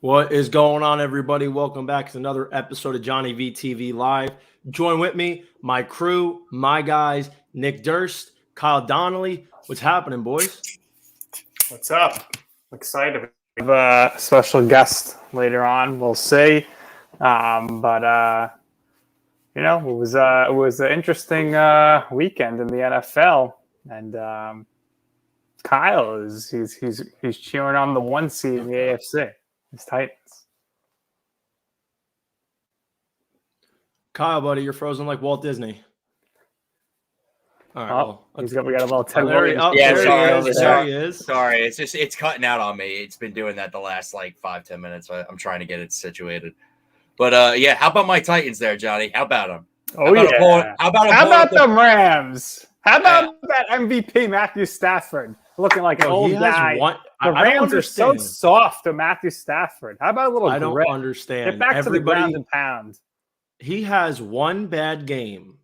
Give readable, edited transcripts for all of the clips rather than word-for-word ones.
What is going on, everybody? Welcome back to another episode of JohnnyVTV Live. Join with me, my crew, my guys, Nick Durst, Kyle Donnelly. What's happening, boys? What's up? Excited. We have a special guest later on. We'll see. But it was an interesting weekend in the NFL, and Kyle he's cheering on the one seed in the AFC. His Titans. Kyle, buddy, you're frozen like Walt Disney. All right, we got about 10 there he is. Sorry, it's cutting out on me. It's been doing that the last 5-10 minutes. I'm trying to get it situated. But how about my Titans there, Johnny? How about them? How about the Rams? How about that MVP Matthew Stafford looking like an old guy? The Rams are so soft to Matthew Stafford. How about a little I don't grit? understand. Get back to the ground and pound. He has one bad game,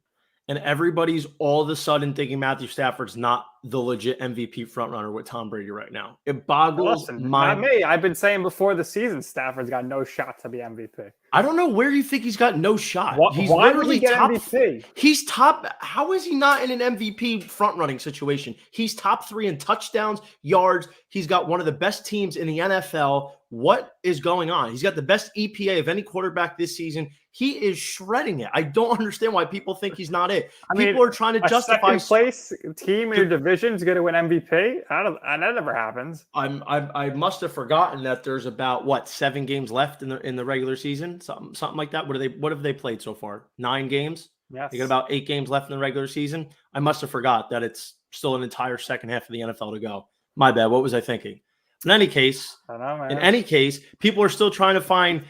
and everybody's all of a sudden thinking Matthew Stafford's not the legit MVP frontrunner with Tom Brady right now. It boggles my mind. Not me. I've been saying before the season Stafford's got no shot to be MVP. I don't know where you think he's got no shot. He's why literally would he get top. MVP? He's top. How is he not in an MVP front-running situation? He's top 3 in touchdowns, yards. He's got one of the best teams in the NFL. What is going on? He's got the best EPA of any quarterback this season. He is shredding it. I don't understand why people think he's not it. People are trying to justify second place team in your division is going to win MVP. That never happens. I must have forgotten that there's about 7 games left in the regular season, something like that. What have they played so far? 9 games. Yes. They got about 8 games left in the regular season. I must have forgot that it's still an entire second half of the NFL to go. My bad. What was I thinking? In any case, people are still trying to find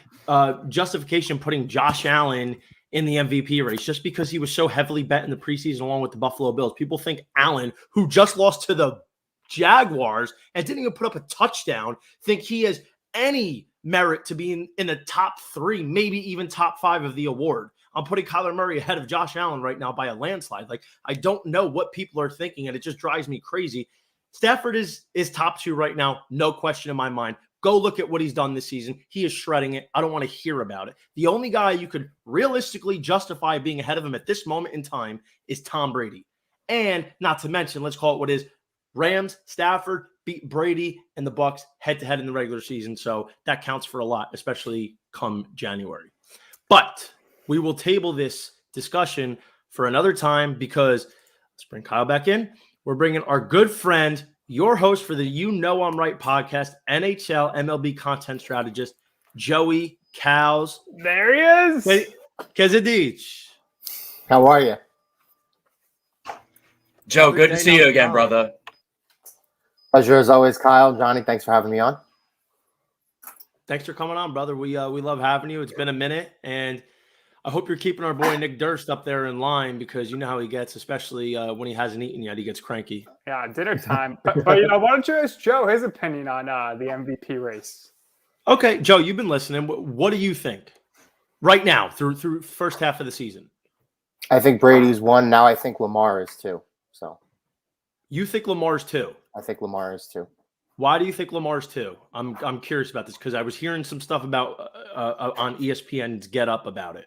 justification putting Josh Allen in the MVP race just because he was so heavily bet in the preseason along with the Buffalo Bills. People think Allen, who just lost to the Jaguars and didn't even put up a touchdown, think he has any merit to be in the top 3, maybe even top 5 of the award. I'm putting Kyler Murray ahead of Josh Allen right now by a landslide. I don't know what people are thinking, and it just drives me crazy. Stafford is top 2 right now, no question in my mind. Go look at what he's done this season. He is shredding it. I don't want to hear about it. The only guy you could realistically justify being ahead of him at this moment in time is Tom Brady. And not to mention, let's call it what is, Rams, Stafford beat Brady and the Bucs head-to-head in the regular season, so that counts for a lot, especially come January. But we will table this discussion for another time because let's bring Kyle back in. We're bringing our good friend, your host for the You Know I'm Right podcast, NHL MLB content strategist, Joey Calz. There he is. Kezadich. How are you? Joe, good to see you again, brother. Pleasure as always, Kyle. Johnny, thanks for having me on. Thanks for coming on, brother. We love having you. It's been a minute, and I hope you're keeping our boy Nick Durst up there in line because you know how he gets, especially when he hasn't eaten yet. He gets cranky. Yeah, dinner time. but why don't you ask Joe his opinion on the MVP race? Okay, Joe, you've been listening. What do you think right now through first half of the season? I think Brady's 1. Now I think Lamar is 2. So you think Lamar's 2? I think Lamar is 2. Why do you think Lamar's 2? I'm curious about this because I was hearing some stuff about on ESPN's Get Up about it.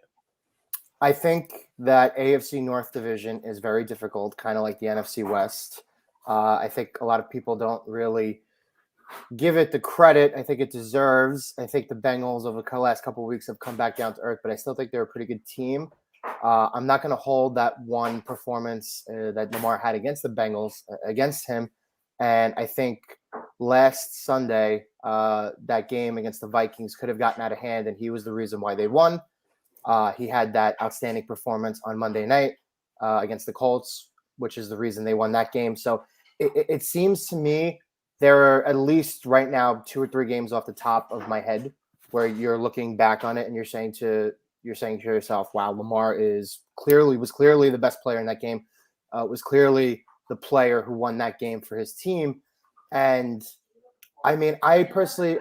I think that AFC North division is very difficult, kind of like the NFC West. I think a lot of people don't really give it the credit I think it deserves. I think the Bengals over the last couple of weeks have come back down to earth, but I still think they're a pretty good team. I'm not going to hold that one performance that Lamar had against the Bengals against him. And I think last Sunday, that game against the Vikings could have gotten out of hand, and he was the reason why they won. He had that outstanding performance on Monday night against the Colts, which is the reason they won that game. So it seems to me there are at least right now 2 or 3 games off the top of my head where you're looking back on it and you're saying to yourself, wow, Lamar was clearly the best player in that game, was clearly the player who won that game for his team. And obviously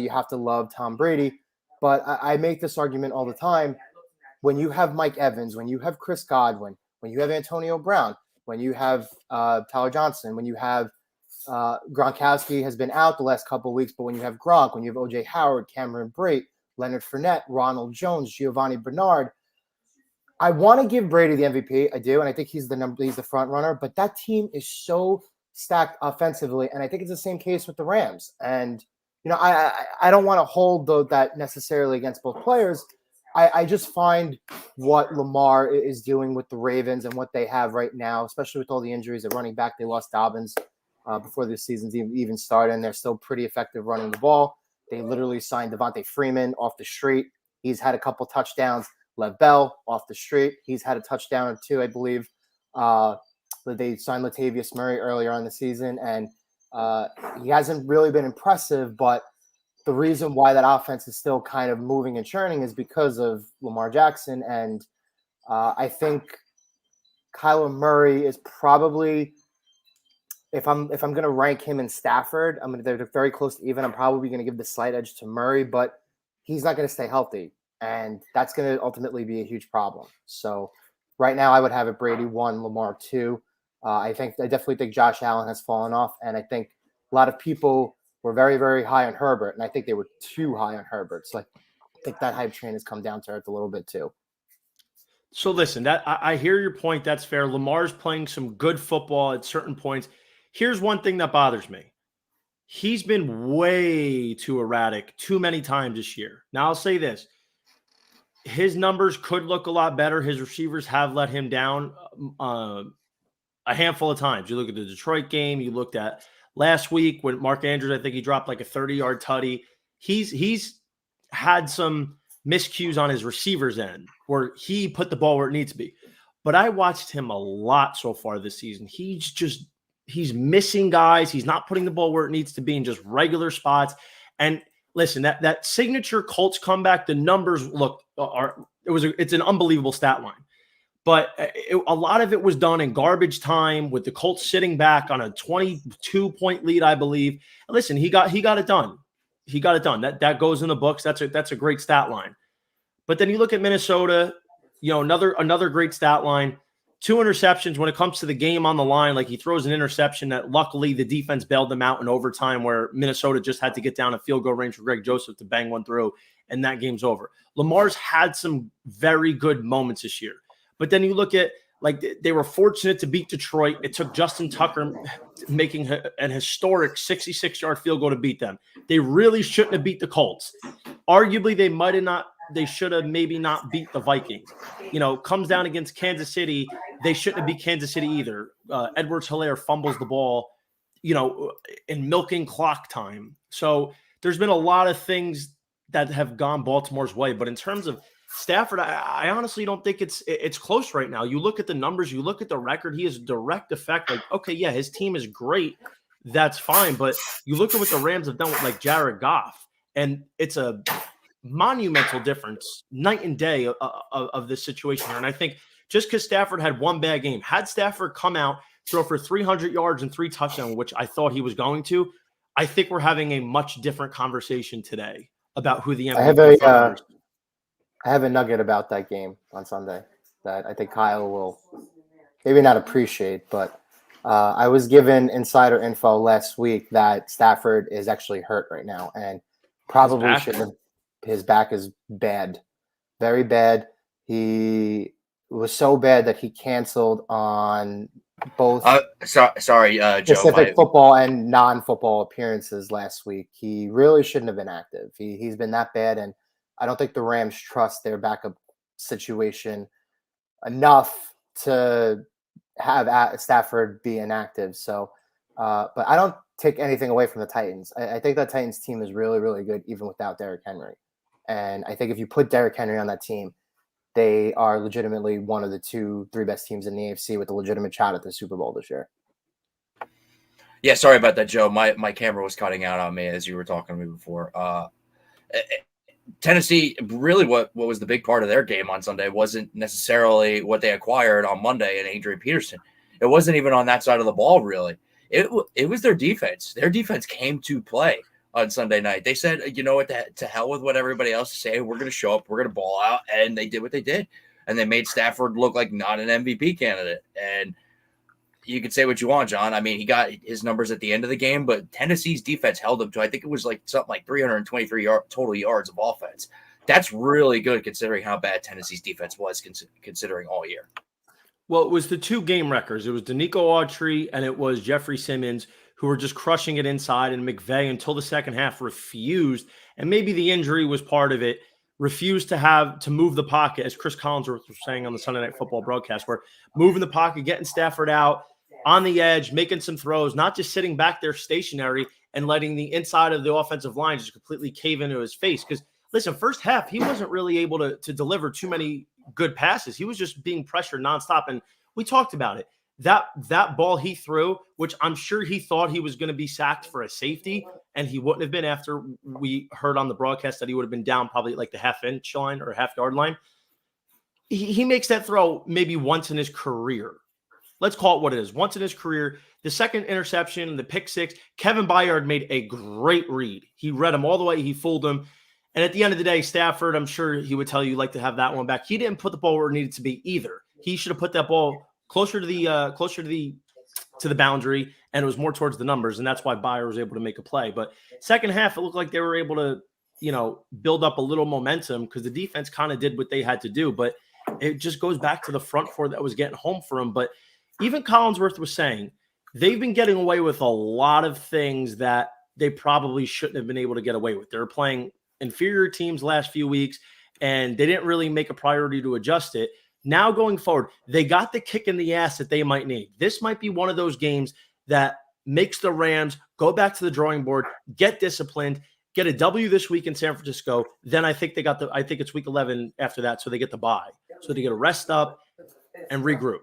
you have to love Tom Brady, but I make this argument all the time. When you have Mike Evans, when you have Chris Godwin, when you have Antonio Brown, when you have Tyler Johnson, when you have Gronkowski has been out the last couple of weeks, but when you have Gronk, when you have O.J. Howard, Cameron Brate, Leonard Fournette, Ronald Jones, Giovanni Bernard, I want to give Brady the MVP. I do, and I think he's the front runner. But that team is so stacked offensively, and I think it's the same case with the Rams. And I don't want to hold that necessarily against both players. I just find what Lamar is doing with the Ravens and what they have right now, especially with all the injuries at running back. They lost Dobbins before the season's even started, and they're still pretty effective running the ball. They literally signed Devontae Freeman off the street. He's had a couple touchdowns. Lev Bell off the street. He's had a touchdown or two, I believe. They signed Latavius Murray earlier on the season, and he hasn't really been impressive, but the reason why that offense is still kind of moving and churning is because of Lamar Jackson. And I think Kyler Murray is probably, if I'm going to rank him and Stafford, they're very close to even. I'm probably going to give the slight edge to Murray, but he's not going to stay healthy. And that's going to ultimately be a huge problem. So right now I would have it Brady 1, Lamar 2. I definitely think Josh Allen has fallen off. And I think a lot of people were very, very high on Herbert. And I think they were too high on Herbert. So I think that hype train has come down to earth a little bit too. So listen, I hear your point. That's fair. Lamar's playing some good football at certain points. Here's one thing that bothers me. He's been way too erratic too many times this year. Now I'll say this. His numbers could look a lot better. His receivers have let him down a handful of times. You look at the Detroit game. You looked at last week when Mark Andrews, I think he dropped like a 30-yard tutty. He's had some miscues on his receivers end where he put the ball where it needs to be. But I watched him a lot so far this season. He's missing guys. He's not putting the ball where it needs to be in just regular spots. And listen, that signature Colts comeback, the numbers it's an unbelievable stat line. But a lot of it was done in garbage time with the Colts sitting back on a 22-point lead, I believe. And listen, he got it done. He got it done. That goes in the books. That's a great stat line. But then you look at Minnesota, another great stat line. 2 interceptions when it comes to the game on the line. Like he throws an interception that luckily the defense bailed them out in overtime where Minnesota just had to get down a field goal range for Greg Joseph to bang one through, and that game's over. Lamar's had some very good moments this year. But then you look at, like, they were fortunate to beat Detroit. It took Justin Tucker making an historic 66-yard field goal to beat them. They really shouldn't have beat the Colts. Arguably, they should have maybe not beat the Vikings. Comes down against Kansas City. They shouldn't have beat Kansas City either. Edwards-Helaire fumbles the ball, in milking clock time. So there's been a lot of things that have gone Baltimore's way. But in terms of Stafford, I honestly don't think it's close right now. You look at the numbers, you look at the record, he has a direct effect. Like, okay, yeah, his team is great. That's fine. But you look at what the Rams have done with like Jared Goff, and it's a monumental difference, night and day of this situation here. And I think just because Stafford had one bad game, had Stafford come out, throw for 300 yards and 3 touchdowns, which I thought he was going to, I think we're having a much different conversation today about who the MVP is. I have a nugget about that game on Sunday that I think Kyle will maybe not appreciate, but I was given insider info last week that Stafford is actually hurt right now and probably shouldn't have. His back is bad, very bad. He was so bad that he canceled on both specific football and non-football appearances last week. He really shouldn't have been active. He's been that bad, and I don't think the Rams trust their backup situation enough to have Stafford be inactive. So, but I don't take anything away from the Titans. I think that Titans team is really, really good, even without Derrick Henry. And I think if you put Derrick Henry on that team, they are legitimately one of the 2-3 best teams in the AFC with a legitimate shot at the Super Bowl this year. Yeah, sorry about that, Joe. My camera was cutting out on me as you were talking to me before. Tennessee, really what was the big part of their game on Sunday wasn't necessarily what they acquired on Monday in Adrian Peterson. It wasn't even on that side of the ball, really. It was their defense. Their defense came to play on Sunday night. They said, you know what, to hell with what everybody else is saying. We're going to show up. We're going to ball out. And they did what they did. And they made Stafford look like not an MVP candidate. And you could say what you want, John. I mean, he got his numbers at the end of the game, but Tennessee's defense held him to, I think it was like something like 323 total yards of offense. That's really good considering how bad Tennessee's defense was considering all year. Well, it was the 2 game records. It was Danico Autry and it was Jeffrey Simmons, who were just crushing it inside, and McVay until the second half refused, and maybe the injury was part of it, refused to move the pocket, as Chris Collinsworth was saying on the Sunday Night Football broadcast, where moving the pocket, getting Stafford out on the edge, making some throws, not just sitting back there stationary and letting the inside of the offensive line just completely cave into his face. Because listen, first half, he wasn't really able to deliver too many good passes. He was just being pressured nonstop. And we talked about it. That ball he threw, which I'm sure he thought he was going to be sacked for a safety, and he wouldn't have been after we heard on the broadcast that he would have been down probably like the half-inch line or half-yard line. He makes that throw maybe once in his career. Let's call it what it is. Once in his career, the second interception, the pick six, Kevin Byard made a great read. He read him all the way. He fooled him. And at the end of the day, Stafford, I'm sure he would tell you like to have that one back. He didn't put the ball where it needed to be either. He should have put that ball closer to the boundary, and it was more towards the numbers, and that's why Byard was able to make a play. But second half, it looked like they were able to, build up a little momentum because the defense kind of did what they had to do. But it just goes back to the front four that was getting home for him. But even Collinsworth was saying they've been getting away with a lot of things that they probably shouldn't have been able to get away with. They're playing inferior teams last few weeks, and they didn't really make a priority to adjust it. Now going forward, they got the kick in the ass that they might need. This might be one of those games that makes the Rams go back to the drawing board, get disciplined, get a W this week in San Francisco. Then I think I think it's week 11 after that, so they get the bye. So they get to rest up and regroup.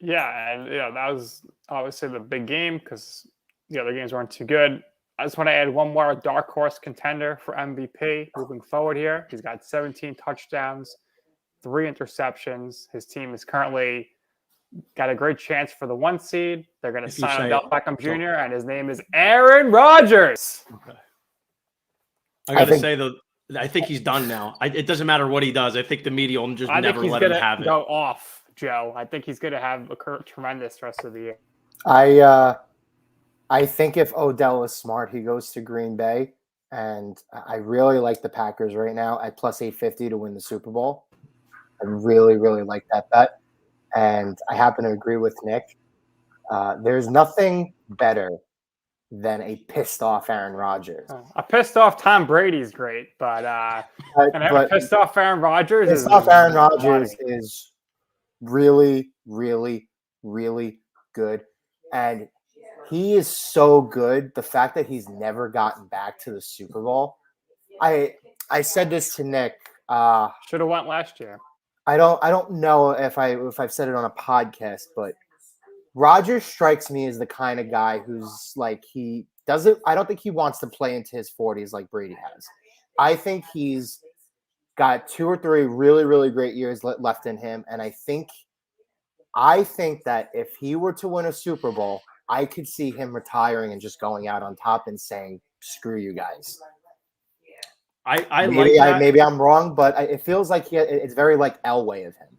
Yeah, and that was obviously the big game because the other games weren't too good. I just want to add one more dark horse contender for MVP moving forward here. He's got 17 touchdowns, 3 interceptions. His team is currently got a great chance for the 1 seed. They're going to sign Odell Beckham Jr., and his name is Aaron Rodgers. Okay. I got to say, though, I think he's done now. It doesn't matter what he does. I think the media will just never let him have it. Go off, Joe. I think he's going to have a tremendous rest of the year. I think if Odell is smart, he goes to Green Bay, and I really like the Packers right now at plus 850 to win the Super Bowl. I really, really like that bet, and I happen to agree with Nick. There's nothing better than a pissed off Aaron Rodgers. A pissed off Tom Brady is great, but pissed off Aaron Rodgers is really, really, really good, and he is so good. The fact that he's never gotten back to the Super Bowl. I said this to Nick. Should have went last year. I don't know if I've said it on a podcast, but Rodgers strikes me as the kind of guy who's like I don't think he wants to play into his 40s like Brady has. I think he's got 2 or 3 really, really great years left in him, and I think that if he were to win a Super Bowl, I could see him retiring and just going out on top and saying, "Screw you guys." Maybe I'm wrong, but it feels like it's very like Elway of him.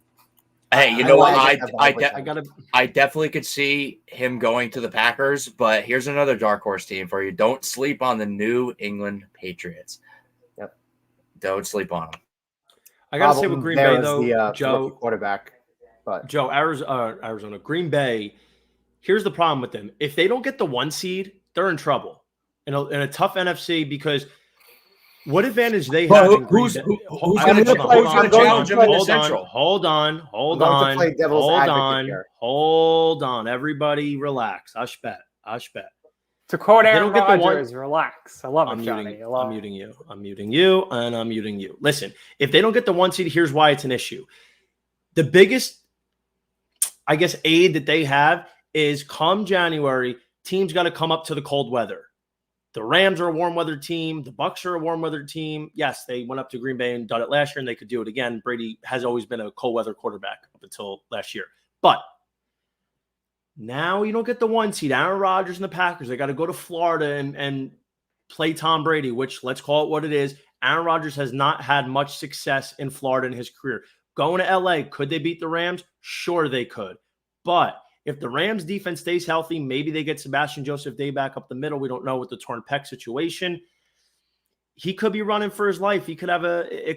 Hey, you know what? I definitely could see him going to the Packers, but here's another dark horse team for you. Don't sleep on the New England Patriots. Yep. Don't sleep on them. I got to say with Green Bay, though, Joe, quarterback. But Joe, Arizona, Green Bay. Here's the problem with them. If they don't get the 1 seed, they're in trouble in a tough NFC because what advantage they have in Green Bay? Who's going to challenge them in the Central? Hold on. Everybody relax. Hush bet. To quote Aaron Rodgers, relax. I love it, Johnny. I'm muting you, and I'm muting you. Listen, if they don't get the 1 seed, here's why it's an issue. The biggest, I guess, aid that they have is come January, teams got to come up to the cold weather. The Rams are a warm weather team. The Bucs are a warm weather team. Yes, they went up to Green Bay and done it last year, and they could do it again. Brady has always been a cold weather quarterback up until last year. But now you don't get the 1 seed. Aaron Rodgers and the Packers, they got to go to Florida and play Tom Brady, which let's call it what it is. Aaron Rodgers has not had much success in Florida in his career. Going to LA, could they beat the Rams? Sure, they could. But if the Rams defense stays healthy, maybe they get Sebastian Joseph Day back up the middle. We don't know with the torn pec situation. He could be running for his life. It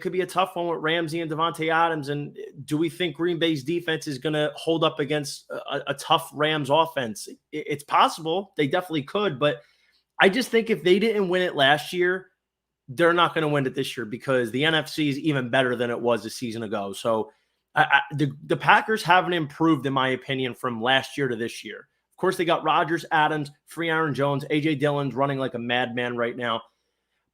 could be a tough one with Ramsey and Devontae Adams. And do we think Green Bay's defense is going to hold up against a tough Rams offense? It's possible. They definitely could. But I just think if they didn't win it last year, they're not going to win it this year because the NFC is even better than it was a season ago. So the Packers haven't improved, in my opinion, from last year to this year. Of course, they got Rodgers, Adams, free Aaron Jones, A.J. Dillon's running like a madman right now.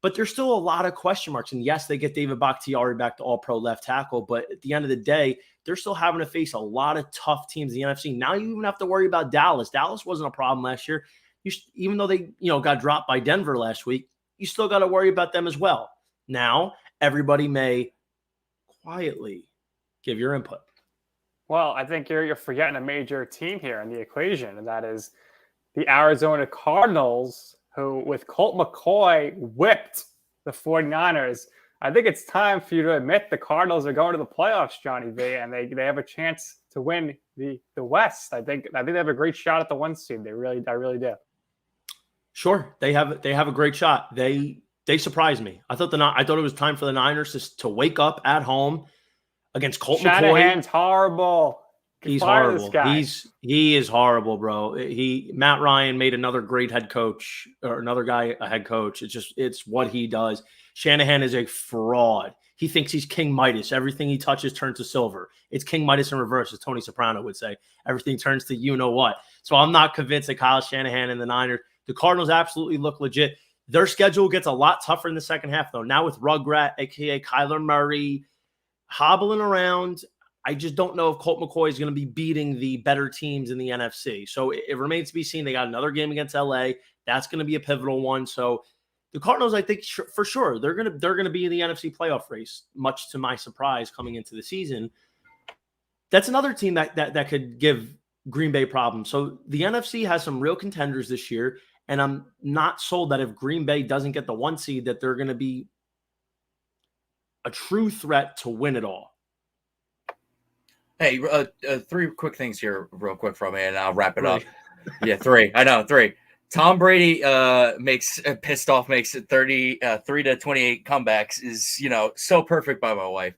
But there's still a lot of question marks. And yes, they get David Bakhtiari back to all-pro left tackle. But at the end of the day, they're still having to face a lot of tough teams in the NFC. Now you even have to worry about Dallas. Dallas wasn't a problem last year. Even though they got dropped by Denver last week, you still got to worry about them as well. Now, everybody may quietly give your input. Well, I think you're forgetting a major team here in the equation, and that is the Arizona Cardinals, who, with Colt McCoy, whipped the 49ers. I think it's time for you to admit the Cardinals are going to the playoffs, Johnny V, and they have a chance to win the West. I think they have a great shot at the 1 seed. I really do. Sure, they have a great shot. They surprised me. I thought it was time for the Niners to wake up at home against Colt McCoy. Shanahan's horrible. He's horrible. He is horrible, bro. Matt Ryan made another great head coach, or another guy a head coach. It's what he does. Shanahan is a fraud. He thinks he's King Midas. Everything he touches turns to silver. It's King Midas in reverse, as Tony Soprano would say. Everything turns to you know what. So I'm not convinced that Kyle Shanahan and the Niners. The Cardinals absolutely look legit. Their schedule gets a lot tougher in the second half, though. Now with Rugrat, a.k.a. Kyler Murray, hobbling around, I just don't know if Colt McCoy is going to be beating the better teams in the NFC. So it remains to be seen. They got another game against LA. That's going to be a pivotal one. So the Cardinals, I think for sure, they're going to be in the NFC playoff race, much to my surprise coming into the season. That's another team that could give Green Bay problems. So the NFC has some real contenders this year. And I'm not sold that if Green Bay doesn't get the 1 seed, that they're going to be a true threat to win it all. Hey, 3 quick things here real quick from me, and I'll wrap it up. Yeah, 3. I know, 3. Tom Brady makes it 3 to 28 comebacks is, so perfect by my wife.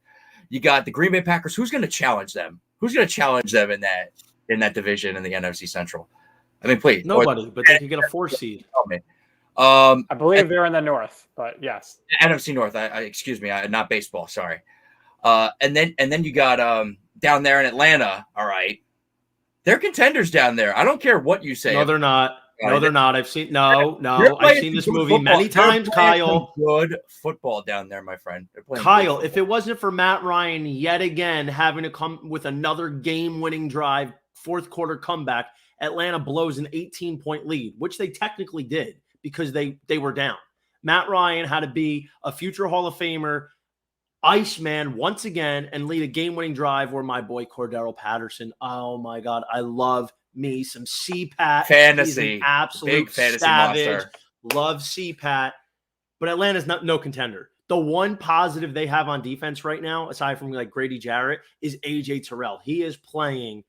You got the Green Bay Packers. Who's going to challenge them? Who's going to challenge them in that division in the NFC Central? I mean, please. Nobody, but they could get a 4 seed. I believe they're in the North, but yes. NFC North. Excuse me, not baseball. Sorry. And then you got down there in Atlanta. All right, they're contenders down there. I don't care what you say. No, they're not. No, they're not. I've seen I've seen this movie many times, Kyle. Good football down there, my friend. Kyle, if it wasn't for Matt Ryan yet again having to come with another game-winning drive, 4th quarter comeback, Atlanta blows an 18-point lead, which they technically did because they were down. Matt Ryan had to be a future Hall of Famer, Iceman once again, and lead a game-winning drive where my boy Cordero Patterson, oh my God, I love me some CPAT. Fantasy. He's an absolute big fantasy savage. monster. Love CPAT. But Atlanta's no contender. The one positive they have on defense right now, aside from like Grady Jarrett, is AJ Terrell. He is playing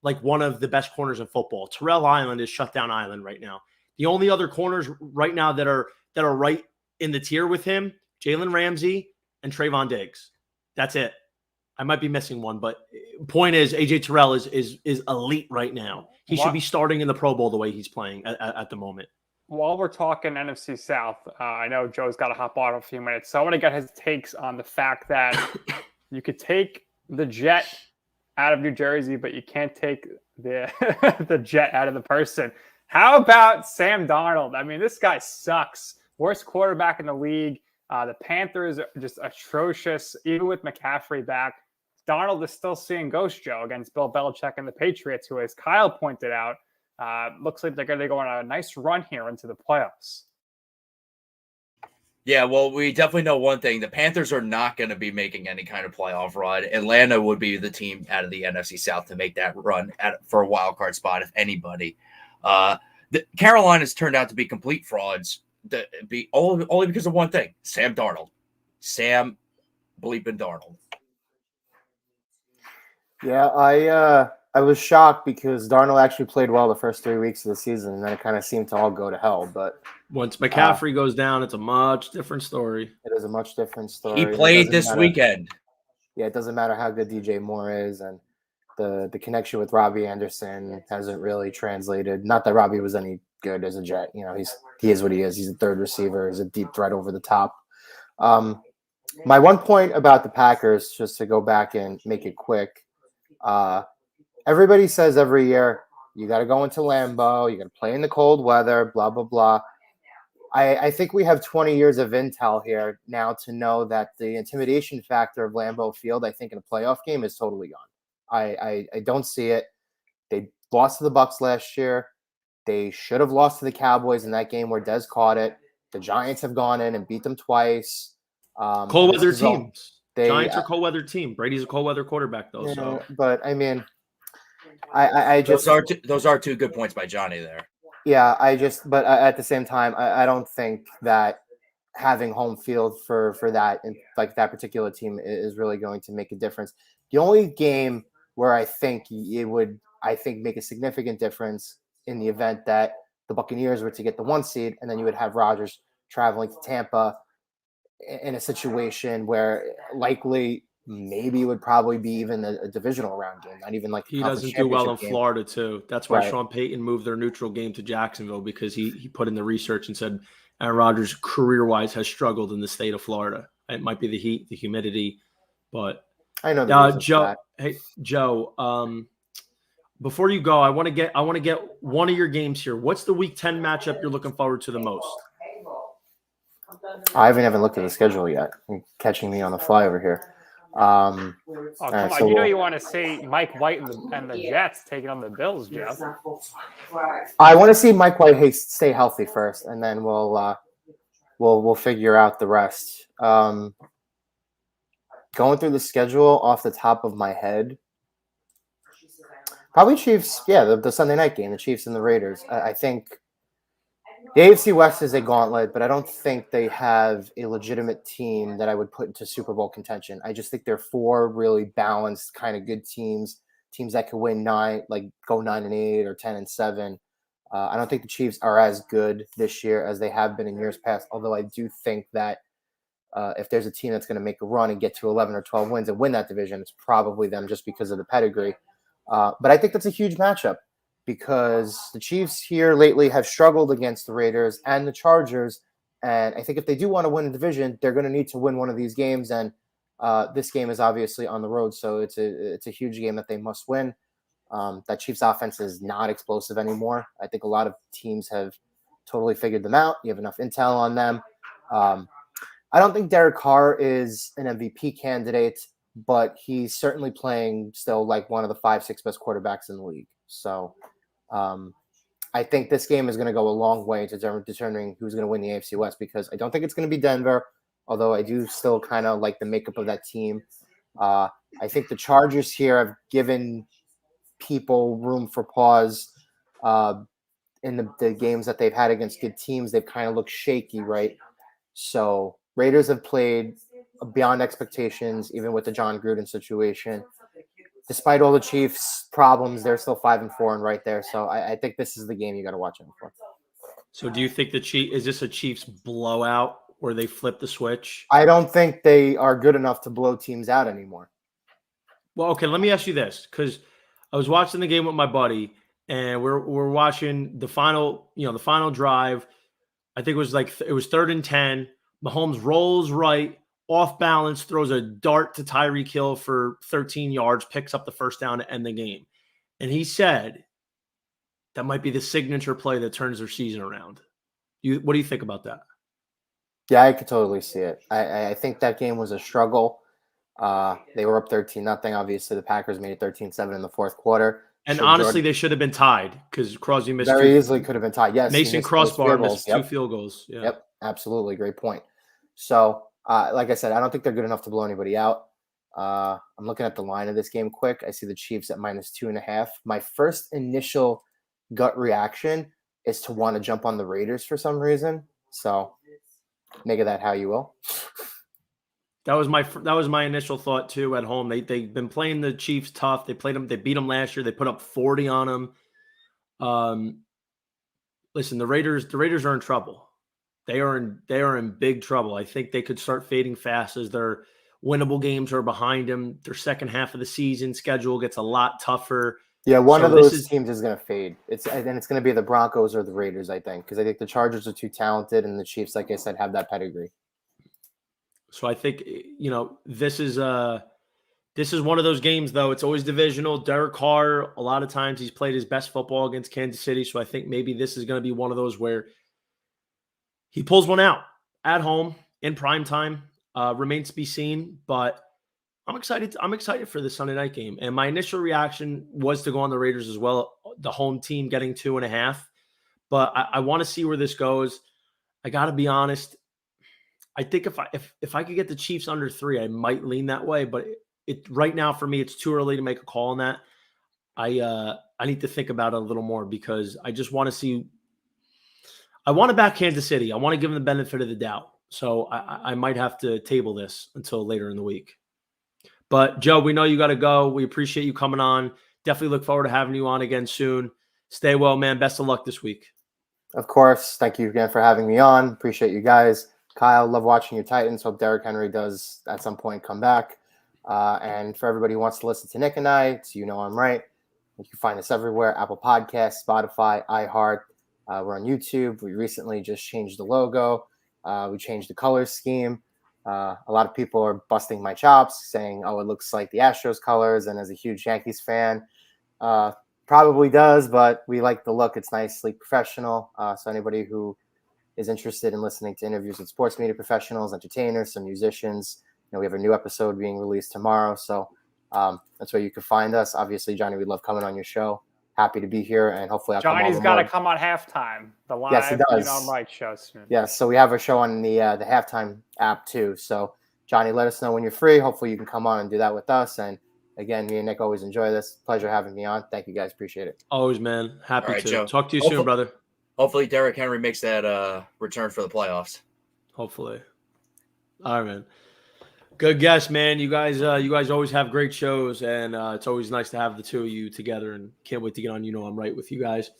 like one of the best corners in football. Terrell Island is shutdown island right now. The only other corners right now that are right in the tier with him, Jalen Ramsey and Trayvon Diggs. That's it. I might be missing one, but point is AJ Terrell is elite right now. He should be starting in the Pro Bowl the way he's playing at the moment. While we're talking NFC South, I know Joe's got to hop on in a few minutes, so I want to get his takes on the fact that you could take the Jet out of New Jersey, but you can't take the the Jet out of the person. How about Sam Darnold? I mean, this guy sucks. Worst quarterback in the league. The Panthers are just atrocious. Even with McCaffrey back, Darnold is still seeing ghost Joe against Bill Belichick and the Patriots, who, as Kyle pointed out, looks like they're going to go on a nice run here into the playoffs. Yeah, well, we definitely know one thing. The Panthers are not going to be making any kind of playoff run. Atlanta would be the team out of the NFC South to make that run for a wild card spot, if anybody. Carolina's turned out to be complete frauds. Only because of one thing: Sam Darnold. Sam bleeping Darnold. Yeah, I was shocked because Darnold actually played well the first 3 weeks of the season, and then it kind of seemed to all go to hell. But Once McCaffrey goes down, it's a much different story. it is a much different story. He and it played doesn't this matter- weekend. Yeah, it doesn't matter how good DJ Moore is, and the connection with Robbie Anderson hasn't really translated. Not that Robbie was any good as a Jet. He is what he is. He's a third receiver. He's a deep threat over the top. My one point about the Packers, just to go back and make it quick, everybody says every year, you got to go into Lambeau, you got to play in the cold weather, blah, blah, blah. I think we have 20 years of intel here now to know that the intimidation factor of Lambeau Field, I think, in a playoff game is totally gone. I don't see it. They lost to the Bucs last year. They should have lost to the Cowboys in that game where Dez caught it. The Giants have gone in and beat them twice. Cold weather teams. Giants are are cold weather team. Brady's a cold weather quarterback though. So, but I mean, I just those are two good points by Johnny there. Yeah, but at the same time, I don't think that having home field for that and like that particular team is really going to make a difference. The only game where I think it would, make a significant difference in the event that the Buccaneers were to get the 1 seed, and then you would have Rodgers traveling to Tampa in a situation where likely maybe it would probably be even a divisional round game, not even like he doesn't do well in game. Florida too. That's why Right. Sean Payton moved their neutral game to Jacksonville, because he put in the research and said Aaron Rodgers career-wise has struggled in the state of Florida. It might be the heat, the humidity, but I know the reasons for Joe. that. Hey Joe, before you go, I want to get one of your games here. What's the Week 10 matchup you're looking forward to the most? I haven't looked at the schedule yet. You're catching me on the fly over here. Come right, on. so You want to see Mike White and the Jets taking on the Bills, Jeff. I want to see Mike White stay healthy first, and then we'll figure out the rest. Going through the schedule off the top of my head, probably Chiefs. Yeah, the Sunday night game, the Chiefs and the Raiders. I think the AFC West is a gauntlet, but I don't think they have a legitimate team that I would put into Super Bowl contention. I just think they're 4 really balanced, kind of good teams that could win 9, like go 9-8 or 10-7. I don't think the Chiefs are as good this year as they have been in years past, although I do think that if there's a team that's going to make a run and get to 11 or 12 wins and win that division, it's probably them just because of the pedigree. But I think that's a huge matchup, because the Chiefs here lately have struggled against the Raiders and the Chargers. And I think if they do want to win a division, they're going to need to win one of these games. And this game is obviously on the road, so it's a huge game that they must win. That Chiefs offense is not explosive anymore. I think a lot of teams have totally figured them out. You have enough intel on them. I don't think Derek Carr is an MVP candidate, but he's certainly playing still like one of the 5-6 best quarterbacks in the league. So I think this game is going to go a long way to determining who's going to win the AFC West, because I don't think it's going to be Denver, although I do still kind of like the makeup of that team. I think the Chargers here have given people room for pause in the games that they've had against good teams. They've kind of looked shaky, right? So Raiders have played beyond expectations, even with the John Gruden situation. Despite all the Chiefs' problems, they're still 5-4 and right there. So I think this is the game you got to watch out for. So do you think is this a Chiefs blowout where they flip the switch? I don't think they are good enough to blow teams out anymore. Well, okay, let me ask you this, because I was watching the game with my buddy, and we're watching the final drive. I think it was 3rd and 10. Mahomes rolls right, off balance, throws a dart to Tyreek Hill for 13 yards, picks up the first down to end the game. And he said that might be the signature play that turns their season around. What do you think about that? Yeah, I could totally see it. I think that game was a struggle. They were up 13-0. Obviously, the Packers made it 13-7 in the fourth quarter. And honestly, they should have been tied, because Crosby missed very easily could have been tied. Yes, Mason Crossbar missed 2 field goals. Yeah. Yep, absolutely. Great point. So, like I said, I don't think they're good enough to blow anybody out. I'm looking at the line of this game quick. I see the Chiefs at -2.5. My first initial gut reaction is to want to jump on the Raiders for some reason. So, make of that how you will. That was my initial thought too at home. They've been playing the Chiefs tough. They beat them last year. They put up 40 on them. Listen, the Raiders are in trouble. They are in big trouble. I think they could start fading fast as their winnable games are behind them. Their second half of the season schedule gets a lot tougher. Yeah, one of those teams is going to fade. It's going to be the Broncos or the Raiders, I think, because I think the Chargers are too talented, and the Chiefs, like I said, have that pedigree. So I think this is one of those games, though. It's always divisional. Derek Carr, a lot of times he's played his best football against Kansas City, so I think maybe this is going to be one of those where he pulls one out at home in prime time. Remains to be seen, but I'm excited. I'm excited for the Sunday night game. And my initial reaction was to go on the Raiders as well, the home team getting 2.5. But I want to see where this goes. I got to be honest. I think if I could get the Chiefs under 3, I might lean that way. But right now for me, it's too early to make a call on that. I need to think about it a little more because I just want to see. I want to back Kansas City. I want to give them the benefit of the doubt. So I might have to table this until later in the week. But, Joe, we know you got to go. We appreciate you coming on. Definitely look forward to having you on again soon. Stay well, man. Best of luck this week. Of course. Thank you again for having me on. Appreciate you guys. Kyle, love watching your Titans. Hope Derrick Henry does at some point come back. And for everybody who wants to listen to Nick and I, so you know I'm right, you can find us everywhere, Apple Podcasts, Spotify, iHeart. We're on YouTube. We recently just changed the logo. We changed the color scheme. A lot of people are busting my chops, saying, oh, it looks like the Astros colors. And as a huge Yankees fan, probably does, but we like the look. It's nice, sleek, professional. So anybody who is interested in listening to interviews with sports media professionals, entertainers, some musicians, we have a new episode being released tomorrow. So that's where you can find us. Obviously, Johnny, we love coming on your show. Happy to be here, and hopefully I'll Johnny's got to come on halftime. The live, yes, he does. Mike show soon. Yes, so we have a show on the halftime app too. So Johnny, let us know when you're free. Hopefully you can come on and do that with us. And again, me and Nick always enjoy this. Pleasure having me on. Thank you guys. Appreciate it. Always, man. Happy to. Joe. Talk to you soon, brother. Hopefully Derrick Henry makes that return for the playoffs. Hopefully. All right, man. Good guess, man. You guys always have great shows, and it's always nice to have the two of you together. And can't wait to get on. I'm right with you guys.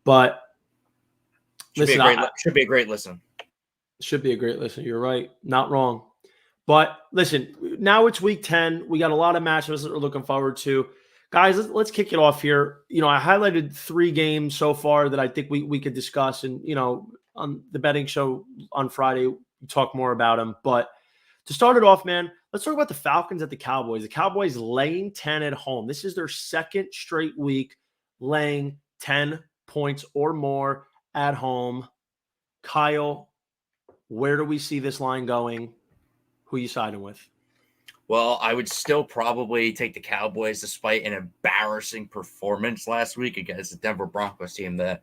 But should be a great listen. Should be a great listen. You're right, not wrong. But listen, now it's week 10. We got a lot of matchups that we're looking forward to, guys. Let's kick it off here. I highlighted 3 games so far that I think we could discuss, and on the betting show on Friday, we talk more about them, but. To start it off, man, let's talk about the Falcons at the Cowboys. The Cowboys laying 10 at home. This is their second straight week laying 10 points or more at home. Kyle, where do we see this line going? Who are you siding with? Well, I would still probably take the Cowboys despite an embarrassing performance last week against the Denver Broncos team that,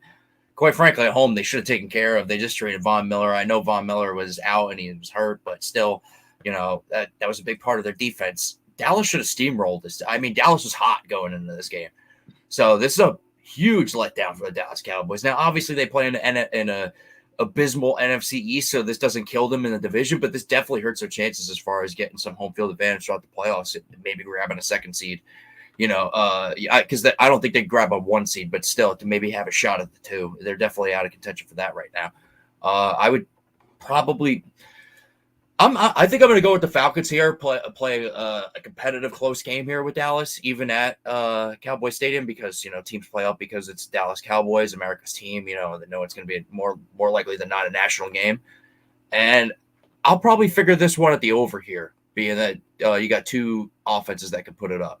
quite frankly, at home they should have taken care of. They just traded Von Miller. I know Von Miller was out and he was hurt, but still – that was a big part of their defense. Dallas should have steamrolled this. I mean, Dallas was hot going into this game. So this is a huge letdown for the Dallas Cowboys. Now, obviously, they play in a abysmal NFC East, so this doesn't kill them in the division, but this definitely hurts their chances as far as getting some home field advantage throughout the playoffs, maybe grabbing a 2nd seed. Because I don't think they grab a 1 seed, but still to maybe have a shot at the 2. They're definitely out of contention for that right now. I would probably – I think I'm going to go with the Falcons here, play a competitive close game here with Dallas, even at Cowboy Stadium, because, teams play up because it's Dallas Cowboys, America's team. They know it's going to be more likely than not a national game. And I'll probably figure this one at the over here, being that you got 2 offenses that can put it up.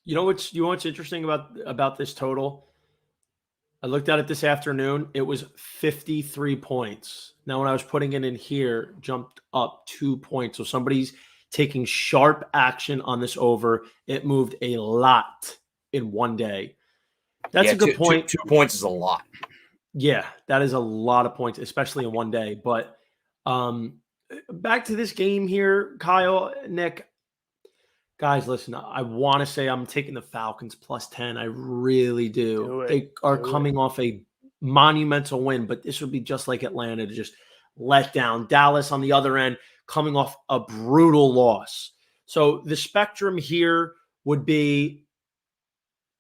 What's interesting about this total? I looked at it this afternoon. It was 53 points. Now, when I was putting it in here, jumped up 2 points. So somebody's taking sharp action on this over. It moved a lot in one day. That's a good point. 2 points is a lot. Yeah, that is a lot of points, especially in one day. But back to this game here, Kyle, Nick. Guys, listen, I want to say I'm taking the Falcons plus 10. I really do. They are coming off a monumental win, but this would be just like Atlanta to just let down. Dallas on the other end coming off a brutal loss. So the spectrum here would be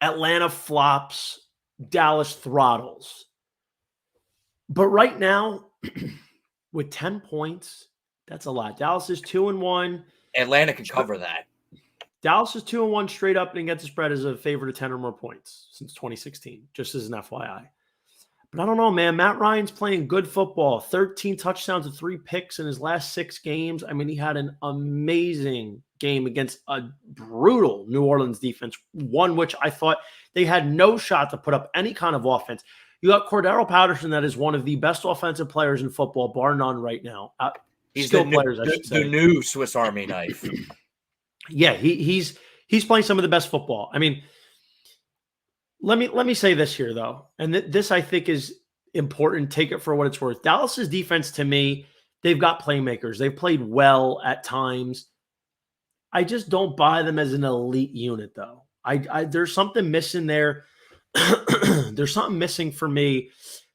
Atlanta flops, Dallas throttles. But right now, with 10 points, that's a lot. Dallas is 2-1. Atlanta can cover that. Dallas is 2-1 straight up and against the spread as a favorite of 10 or more points since 2016, just as an FYI. But I don't know, man. Matt Ryan's playing good football. 13 touchdowns and 3 picks in his last 6 games. I mean, he had an amazing game against a brutal New Orleans defense, one which I thought they had no shot to put up any kind of offense. You got Cordero Patterson, that is one of the best offensive players in football, bar none right now. He's the new Swiss Army knife. Yeah, he's playing some of the best football. I mean, let me say this here, though, and this I think is important. Take it for what it's worth. Dallas's defense, to me, they've got playmakers. They've played well at times. I just don't buy them as an elite unit, though. There's something missing there. There's something missing for me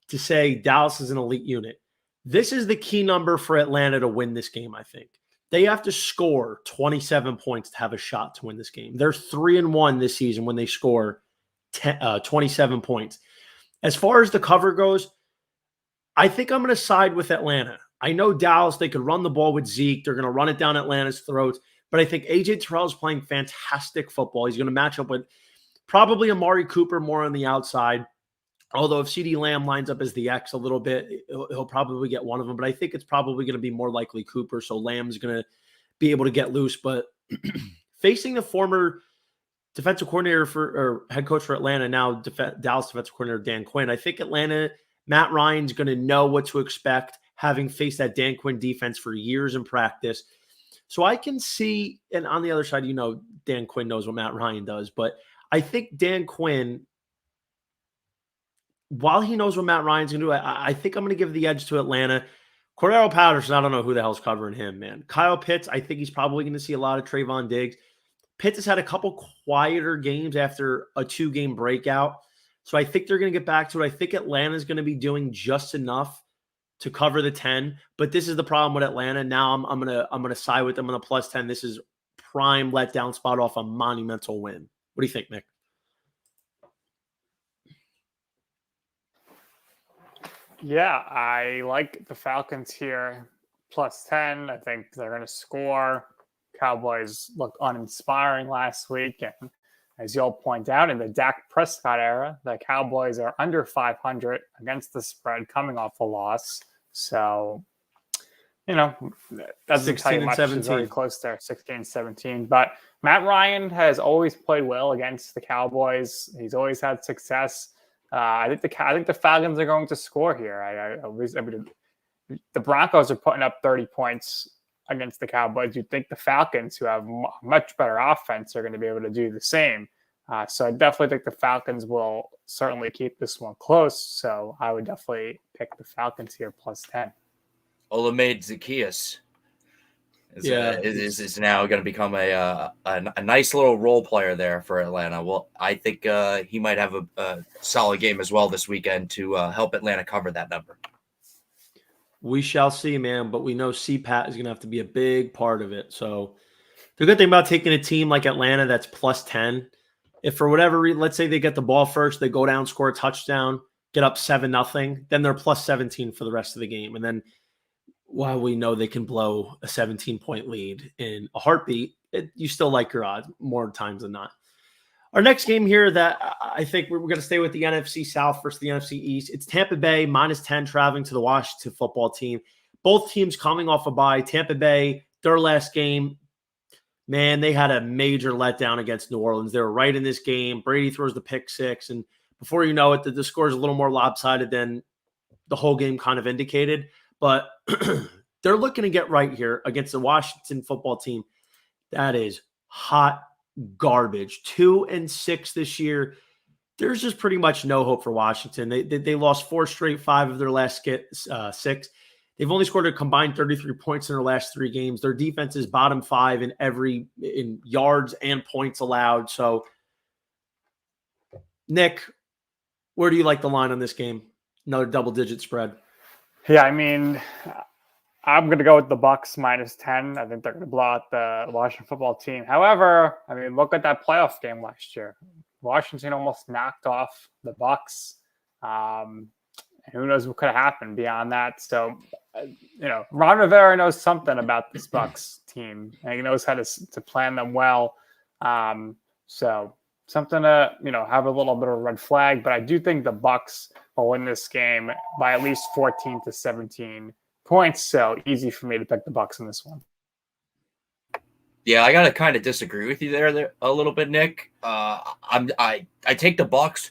to say Dallas is an elite unit. This is the key number for Atlanta to win this game, I think. They have to score 27 points to have a shot to win this game. They're 3-1 this season when they score 27 points. As far as the cover goes, I think I'm going to side with Atlanta. I know Dallas, they could run the ball with Zeke. They're going to run it down Atlanta's throats. But I think A.J. Terrell is playing fantastic football. He's going to match up with probably Amari Cooper more on the outside. Although if CeeDee Lamb lines up as the X a little bit, he'll probably get one of them. But I think it's probably going to be more likely Cooper. So Lamb's going to be able to get loose. But facing the former defensive coordinator or head coach for Atlanta, now Dallas defensive coordinator Dan Quinn, I think Atlanta, Matt Ryan's going to know what to expect, having faced that Dan Quinn defense for years in practice. So I can see, and on the other side, Dan Quinn knows what Matt Ryan does. But I think Dan Quinn, while he knows what Matt Ryan's going to do, I think I'm going to give the edge to Atlanta. Cordero Patterson, I don't know who the hell's covering him, man. Kyle Pitts, I think he's probably going to see a lot of Trayvon Diggs. Pitts has had a couple quieter games after a 2-game breakout. So I think they're going to get back to it. I think Atlanta's going to be doing just enough to cover the 10. But this is the problem with Atlanta. Now I'm gonna side with them on the plus 10. This is prime letdown spot off a monumental win. What do you think, Nick? Yeah, I like the Falcons here. Plus 10. I think they're going to score. Cowboys looked uninspiring last week. And as you all point out, in the Dak Prescott era, the Cowboys are under 500 against the spread coming off a loss. So, that doesn't tell you much. It's very close there, 16-17. But Matt Ryan has always played well against the Cowboys. He's always had success. I think the Falcons are going to score here. The Broncos are putting up 30 points against the Cowboys. You'd think the Falcons, who have much better offense, are going to be able to do the same. So I definitely think the Falcons will certainly keep this one close. So I would definitely pick the Falcons here plus 10. Olamide Zaccheaus is now going to become a nice little role player there for Atlanta. Well, I think he might have a solid game as well this weekend to help Atlanta cover that number. We shall see, man. But we know CPAT is going to have to be a big part of it. So the good thing about taking a team like Atlanta that's plus 10, if for whatever reason, let's say they get the ball first, they go down, score a touchdown, get up 7-0, then they're plus 17 for the rest of the game. And then while we know they can blow a 17-point lead in a heartbeat, you still like your odds more times than not. Our next game here that I think we're going to stay with the NFC South versus the NFC East. It's Tampa Bay minus 10 traveling to the Washington football team. Both teams coming off a bye. Tampa Bay, their last game, man, they had a major letdown against New Orleans. They were right in this game. Brady throws the pick 6, and before you know it, the score is a little more lopsided than the whole game kind of indicated. But they're looking to get right here against the Washington football team. That is hot garbage. 2-6 this year. There's just pretty much no hope for Washington. They lost 4 straight, 5 of their last 6. They've only scored a combined 33 points in their last 3 games. Their defense is bottom 5 in yards and points allowed. So, Nick, where do you like the line on this game? Another double-digit spread. Yeah, I mean, I'm going to go with the Bucks -10. I think they're going to blow out the Washington football team. However, I mean, look at that playoff game last year. Washington almost knocked off the Bucks. Who knows what could have happened beyond that? So, Ron Rivera knows something about this Bucks team, and he knows how to plan them well. So something to have a little bit of a red flag. But I do think the Bucks will win this game by at least 14 to 17 points. So easy for me to pick the Bucks in this one. Yeah, I gotta kind of disagree with you there a little bit, Nick. I take the Bucks.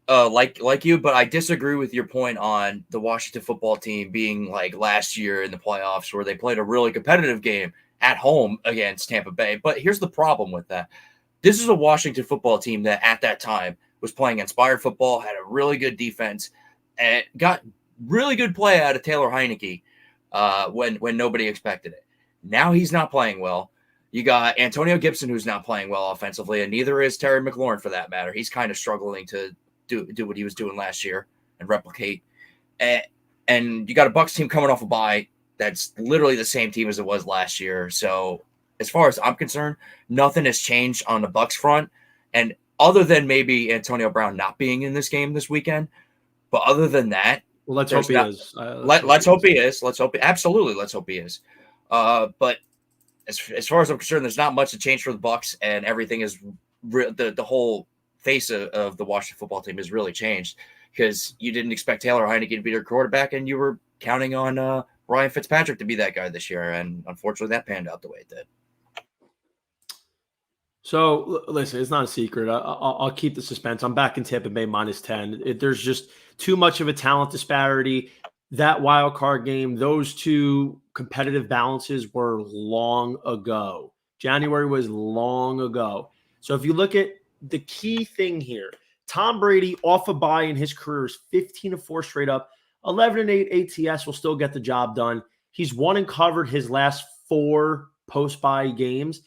Like you, but I disagree with your point on the Washington football team being like last year in the playoffs where they played a really competitive game at home against Tampa Bay. But here's the problem with that. This is a Washington football team that at that time was playing inspired football, had a really good defense, and got really good play out of Taylor Heineke when nobody expected it. Now he's not playing well. You got Antonio Gibson, who's not playing well offensively, and neither is Terry McLaurin for that matter. He's kind of struggling to do what he was doing last year and replicate. And you got a Bucks team coming off a bye that's literally the same team as it was last year. So as far as I'm concerned, nothing has changed on the Bucks front. And other than maybe Antonio Brown not being in this game this weekend, but other than that, well, let's hope he is. Let's hope he is. Absolutely, let's hope he is. But as far as I'm concerned, there's not much to change for the Bucks, and everything is the whole face of the Washington football team has really changed because you didn't expect Taylor Heineke to be their quarterback, and you were counting on Ryan Fitzpatrick to be that guy this year, and unfortunately, that panned out the way it did. So, listen, it's not a secret. I'll keep the suspense. I'm back in Tampa Bay -10. There's just too much of a talent disparity. That wild card game, those two competitive balances were long ago. January was long ago. So if you look at the key thing here, Tom Brady off a bye in his career is 15-4 straight up. 11-8 ATS will still get the job done. He's won and covered his last 4 post-bye games.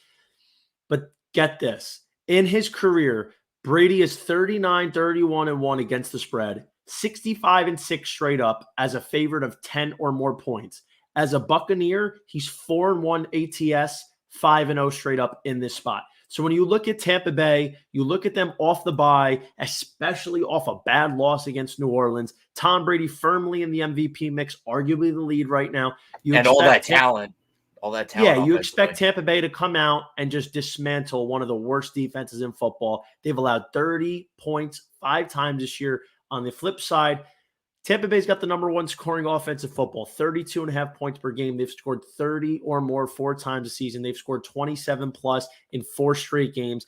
But get this. In his career, Brady is 39-31-1 against the spread, 65-6 straight up as a favorite of 10 or more points. As a Buccaneer, he's 4-1 ATS, 5-0 straight up in this spot. So when you look at Tampa Bay, you look at them off the bye, especially off a bad loss against New Orleans. Tom Brady firmly in the MVP mix, arguably the lead right now. All that talent. Yeah, you expect Tampa Bay to come out and just dismantle one of the worst defenses in football. They've allowed 30 points 5 times this year. On the flip side, Tampa Bay's got the number 1 scoring offensive football, 32.5 points per game. They've scored 30 or more 4 times a season. They've scored 27 plus in 4 straight games.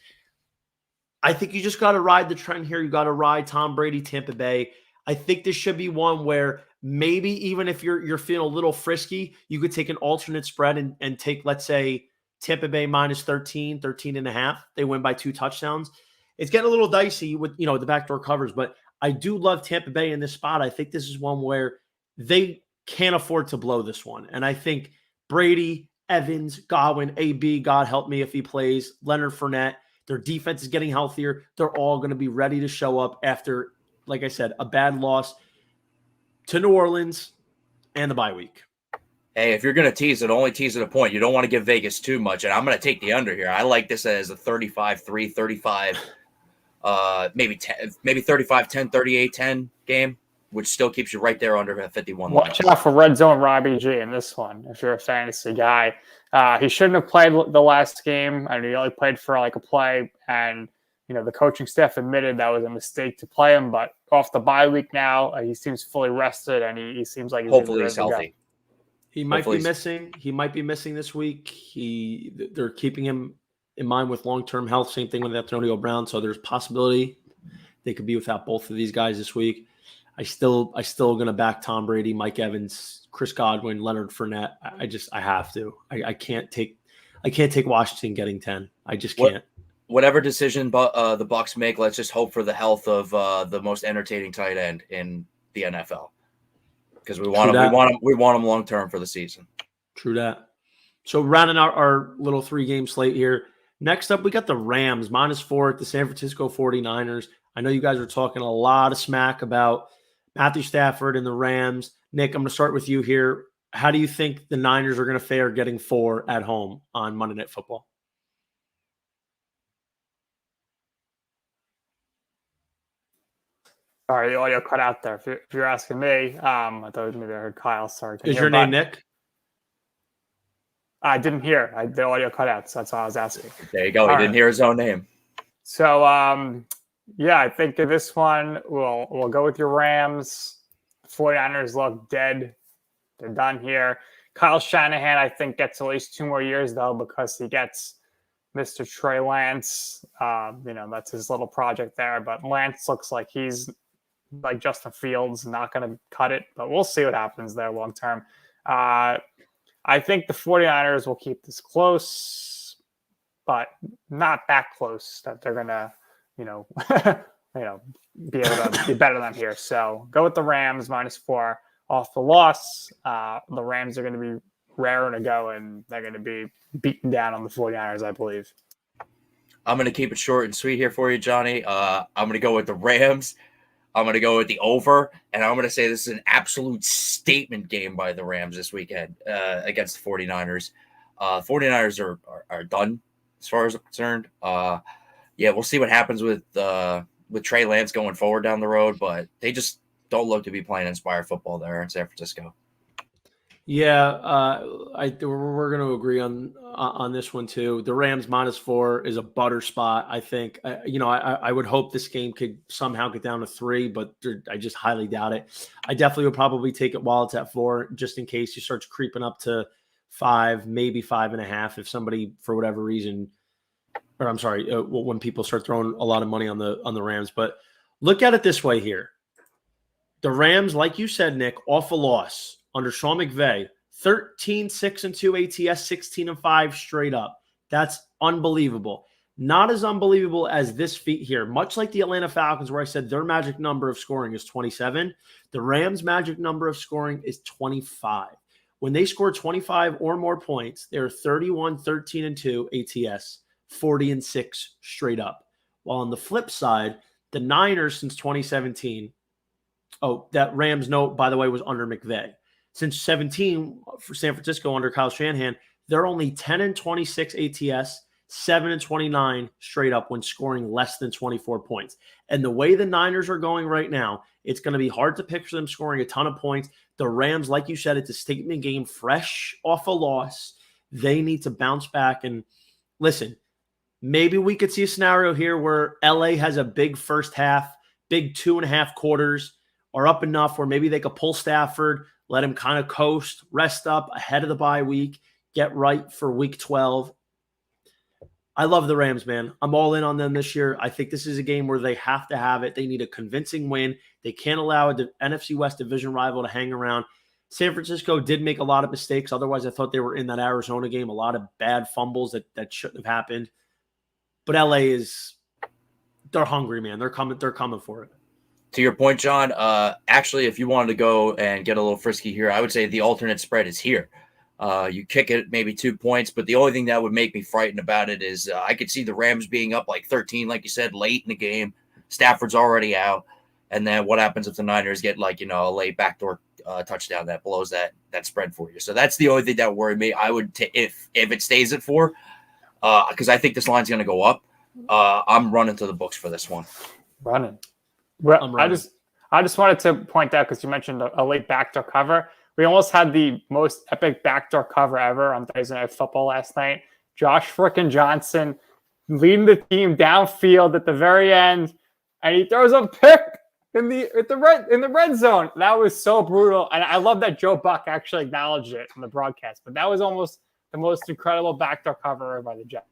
I think you just got to ride the trend here. You got to ride Tom Brady, Tampa Bay. I think this should be one where maybe even if you're feeling a little frisky, you could take an alternate spread and take, let's say, Tampa Bay -13, 13.5. They win by 2 touchdowns. It's getting a little dicey with, the backdoor covers, but I do love Tampa Bay in this spot. I think this is one where they can't afford to blow this one. And I think Brady, Evans, Godwin, AB, God help me if he plays, Leonard Fournette, their defense is getting healthier. They're all going to be ready to show up after, like I said, a bad loss to New Orleans and the bye week. Hey, if you're going to tease it, only tease at a point. You don't want to give Vegas too much. And I'm going to take the under here. I like this as a 35-3, 35 maybe 35-10, 38-10 game, which still keeps you right there under a 51 line. Watch out for red zone Robbie G in this one if you're a fantasy guy. He shouldn't have played the last game. I mean, he only played for like a play, and the coaching staff admitted that was a mistake to play him. But off the bye week now, he seems fully rested, and he seems like hopefully he's healthy. He might be missing. He might be missing this week. They're keeping him in mind with long-term health. Same thing with Antonio Brown. So there's possibility they could be without both of these guys this week. I still going to back Tom Brady, Mike Evans, Chris Godwin, Leonard Fournette. I have to. I can't take Washington getting 10. I just can't. Whatever decision the Bucs make, let's just hope for the health of the most entertaining tight end in the NFL, because we want him long term for the season. True that. So rounding out our little 3-game slate here. Next up, we got the Rams -4 at the San Francisco 49ers. I know you guys are talking a lot of smack about Matthew Stafford and the Rams. Nick, I'm going to start with you here. how do you think the Niners are going to fare getting 4 at home on Monday Night Football? Sorry, the audio cut out there. If you're asking me, I thought maybe I heard Kyle. Sorry. Is your name Nick? I didn't hear. The audio cut out, so that's all I was asking. There you go. He didn't hear his own name. So, yeah, I think in this one, we'll go with your Rams. 49ers look dead. They're done here. Kyle Shanahan, I think, gets at least 2 more years, though, because he gets Mr. Trey Lance. That's his little project there. But Lance looks like he's like Justin Fields, not going to cut it. But we'll see what happens there long term. I think the 49ers will keep this close, but not that close that they're going to, be able to be better than here. So go with the Rams -4 off the loss. The Rams are going to be raring to go, and they're going to be beaten down on the 49ers, I believe. I'm going to keep it short and sweet here for you, Johnny. I'm going to go with the Rams. I'm going to go with the over, and I'm going to say this is an absolute statement game by the Rams this weekend against the 49ers. 49ers are done as far as I'm concerned. We'll see what happens with Trey Lance going forward down the road, but they just don't look to be playing inspired football there in San Francisco. Yeah, we're going to agree on this one too. The Rams -4 is a butter spot. I think, I would hope this game could somehow get down to 3, but I just highly doubt it. I definitely would probably take it while it's at 4, just in case you start creeping up to 5, maybe 5.5. If somebody, for whatever reason, or I'm sorry, when people start throwing a lot of money on the Rams. But look at it this way here. The Rams, like you said, Nick, off a loss under Sean McVay, 13-6-2 ATS, 16-5 straight up. That's unbelievable. Not as unbelievable as this feat here. Much like the Atlanta Falcons, where I said their magic number of scoring is 27, the Rams' magic number of scoring is 25. When they score 25 or more points, they're 31-13-2 ATS, 40-6 straight up. While on the flip side, the Niners since 2017, that Rams note, by the way, was under McVay. Since 17 for San Francisco under Kyle Shanahan, they're only 10-26 ATS, 7-29 straight up when scoring less than 24 points. And the way the Niners are going right now, it's going to be hard to picture them scoring a ton of points. The Rams, like you said, it's a statement game, fresh off a loss. They need to bounce back. And listen, maybe we could see a scenario here where LA has a big first half, big 2.5 quarters are up enough where maybe they could pull Stafford, let him kind of coast, rest up ahead of the bye week, get right for week 12. I love the Rams, man. I'm all in on them this year. I think this is a game where they have to have it. They need a convincing win. They can't allow the NFC West division rival to hang around. San Francisco did make a lot of mistakes. Otherwise, I thought they were in that Arizona game. A lot of bad fumbles that shouldn't have happened. But LA they're hungry, man. They're coming for it. To your point, John, actually, if you wanted to go and get a little frisky here, I would say the alternate spread is here. You kick it maybe 2 points, but the only thing that would make me frightened about it is I could see the Rams being up like 13, like you said, late in the game. Stafford's already out. And then what happens if the Niners get a late backdoor touchdown that blows that spread for you? So that's the only thing that would worry me. I would if it stays at 4, because I think this line's going to go up. I'm running to the books for this one. Running. Well, I just wanted to point out, because you mentioned a late backdoor cover. We almost had the most epic backdoor cover ever on Thursday Night Football last night. Josh frickin' Johnson leading the team downfield at the very end, and he throws a pick in the red zone. That was so brutal, and I love that Joe Buck actually acknowledged it in the broadcast. But that was almost the most incredible backdoor cover ever by the Jets.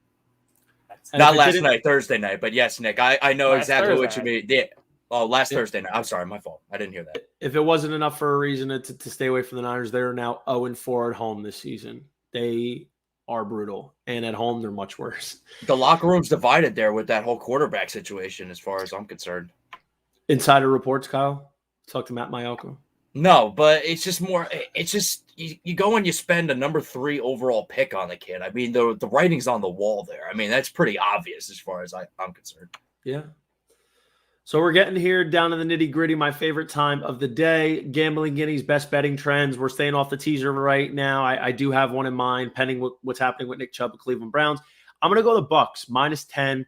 Not last night, Thursday night, but yes, Nick, I know exactly what you mean. Yeah. Oh, last Thursday night. I'm sorry, my fault. I didn't hear that. If it wasn't enough for a reason to stay away from the Niners, they are now 0-4 at home this season. They are brutal, and at home they're much worse. The locker room's divided there with that whole quarterback situation, as far as I'm concerned. Insider reports, Kyle. Talk to Matt Maiocco. No, but it's just more. It's just you go and you spend a number 3 overall pick on the kid. I mean, the writing's on the wall there. I mean, that's pretty obvious as far as I'm concerned. Yeah. So we're getting here down to the nitty gritty, my favorite time of the day. Gambling guineas, best betting trends. We're staying off the teaser right now. I do have one in mind, pending what's happening with Nick Chubb and Cleveland Browns. I'm going to go the Bucks, -10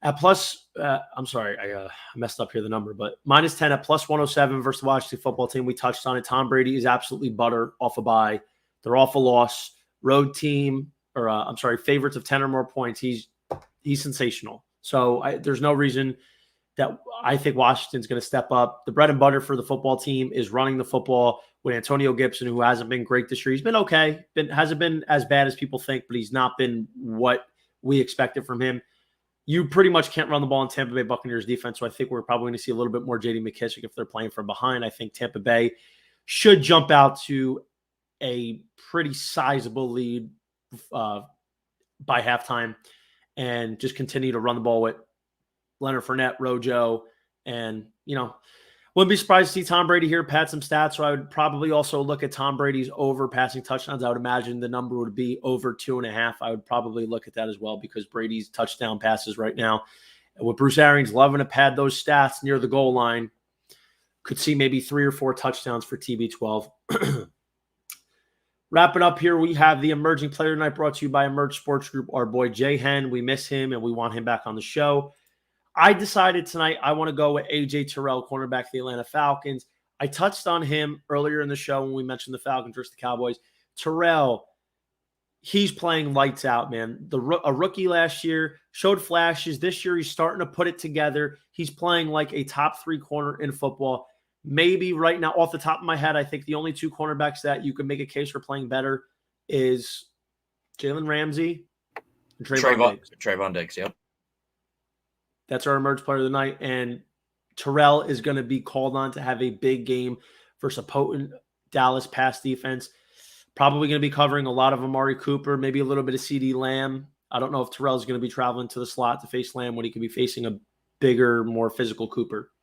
at plus. I'm sorry, I messed up here the number, but -10 at plus 107 versus the Washington football team. We touched on it. Tom Brady is absolutely butter off a bye. They're off a loss. Road team, favorites of 10 or more points. He's sensational. So there's no reason that I think Washington's going to step up. The bread and butter for the football team is running the football with Antonio Gibson, who hasn't been great this year. He's been okay. Hasn't been as bad as people think, but he's not been what we expected from him. You pretty much can't run the ball in Tampa Bay Buccaneers defense, so I think we're probably going to see a little bit more J.D. McKissic if they're playing from behind. I think Tampa Bay should jump out to a pretty sizable lead by halftime and just continue to run the ball with Leonard Fournette, Rojo, and, wouldn't be surprised to see Tom Brady here pad some stats. So I would probably also look at Tom Brady's over passing touchdowns. I would imagine the number would be over 2.5. I would probably look at that as well because Brady's touchdown passes right now, and with Bruce Arians loving to pad those stats near the goal line, could see maybe 3 or 4 touchdowns for TB12. Wrapping up here, we have the Emerging Player Night brought to you by Emerge Sports Group. Our boy Jay Hen, we miss him and we want him back on the show. I decided tonight I want to go with A.J. Terrell, cornerback of the Atlanta Falcons. I touched on him earlier in the show when we mentioned the Falcons versus the Cowboys. Terrell, he's playing lights out, man. A rookie last year, showed flashes. This year he's starting to put it together. He's playing like a top 3 corner in football. Maybe right now, off the top of my head, I think the only 2 cornerbacks that you could make a case for playing better is Jalen Ramsey and Trayvon Diggs, yep. That's our Emerge Player of the Night. And Terrell is going to be called on to have a big game versus a potent Dallas pass defense. Probably going to be covering a lot of Amari Cooper, maybe a little bit of CeeDee Lamb. I don't know if Terrell's going to be traveling to the slot to face Lamb when he could be facing a bigger, more physical Cooper.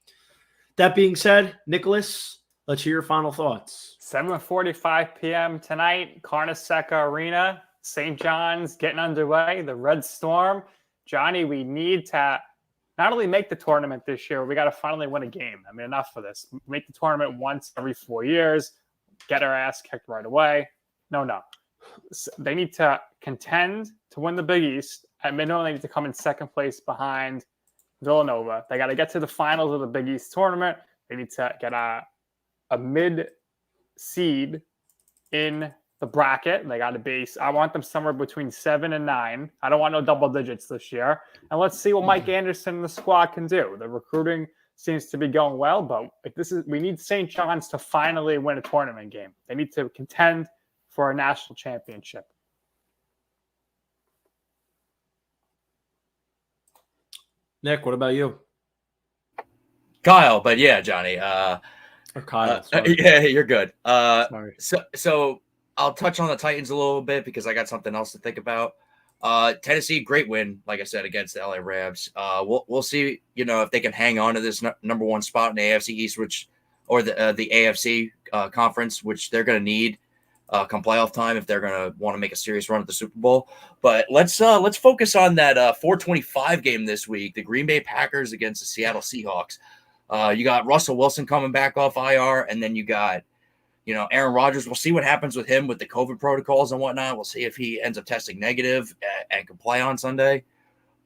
That being said, Nicholas, let's hear your final thoughts. 7:45 p.m. tonight, Carnesecca Arena, St. John's getting underway, the Red Storm. Johnny, we need to not only make the tournament this year, we got to finally win a game. I mean, enough of this. Make the tournament once every 4 years, get our ass kicked right away. No. They need to contend to win the Big East. At minimum, they need to come in second place behind Villanova. They got to get to the finals of the Big East tournament. They need to get a mid seed in the bracket. They got to base. I want them somewhere between 7 and 9. I don't want no double digits this year. And let's see what Mike Anderson and the squad can do. The recruiting seems to be going well, but we need St. John's to finally win a tournament game. They need to contend for a national championship. Nick, what about you? Kyle, but yeah, Johnny. Or Kyle. Yeah, you're good. Sorry. So I'll touch on the Titans a little bit because I got something else to think about. Tennessee, great win, like I said, against the LA Rams. We'll see, if they can hang on to this number 1 spot in the AFC East, or the AFC conference, which they're going to need come playoff time if they're going to want to make a serious run at the Super Bowl. But let's focus on that 4:25 game this week, the Green Bay Packers against the Seattle Seahawks. You got Russell Wilson coming back off IR, and then you got Aaron Rodgers. We'll see what happens with him with the COVID protocols and whatnot. We'll see if he ends up testing negative and can play on Sunday.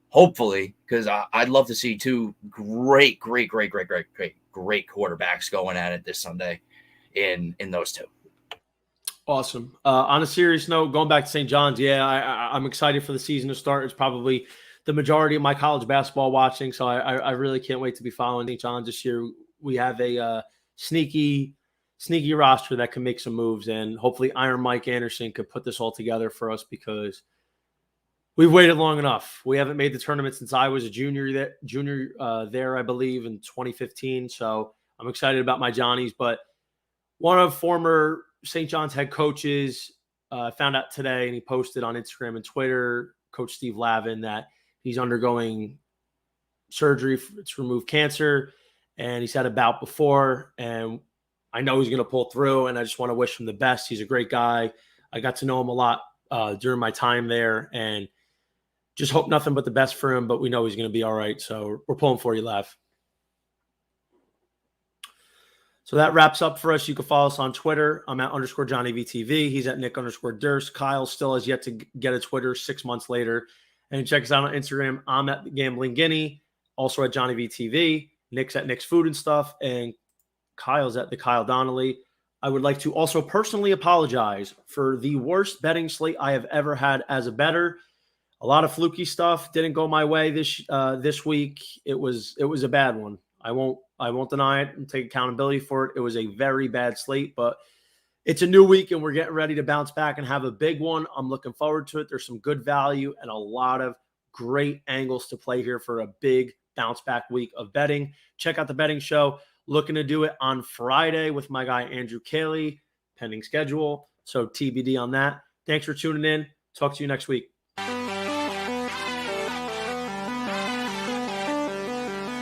Hopefully, because I'd love to see 2 great quarterbacks going at it this Sunday in those 2. Awesome. On a serious note, going back to St. John's, I'm excited for the season to start. It's probably the majority of my college basketball watching, so I really can't wait to be following St. John's this year. We have a sneaky roster that can make some moves, and hopefully Iron Mike Anderson could put this all together for us because we've waited long enough. We haven't made the tournament since I was a junior there, I believe, in 2015. So I'm excited about my Johnnies. But one of former St. John's head coaches found out today, and he posted on Instagram and Twitter, Coach Steve Lavin, that he's undergoing surgery to remove cancer, and he's had a bout before, and I know he's going to pull through, and I just want to wish him the best. He's a great guy. I got to know him a lot during my time there, and just hope nothing but the best for him, but we know he's going to be all right, so we're pulling for you, Lav. So that wraps up for us. You can follow us on Twitter. I'm at _JohnnyVTV. He's at Nick _Durst. Kyle still has yet to get a Twitter 6 months later. And check us out on Instagram. I'm at the Gambling Guinea, also at JohnnyVTV. Nick's at Nick's Food and Stuff, and Kyle's at the Kyle Donnelly. I would like to also personally apologize for the worst betting slate I have ever had as a bettor. A lot of fluky stuff didn't go my way this week. It was a bad one. I won't deny it and take accountability for it. It was a very bad slate, but it's a new week and we're getting ready to bounce back and have a big one. I'm looking forward to it. There's some good value and a lot of great angles to play here for a big bounce back week of betting. Check out the betting show. Looking to do it on Friday with my guy Andrew Cayley, pending schedule. So TBD on that. Thanks for tuning in. Talk to you next week.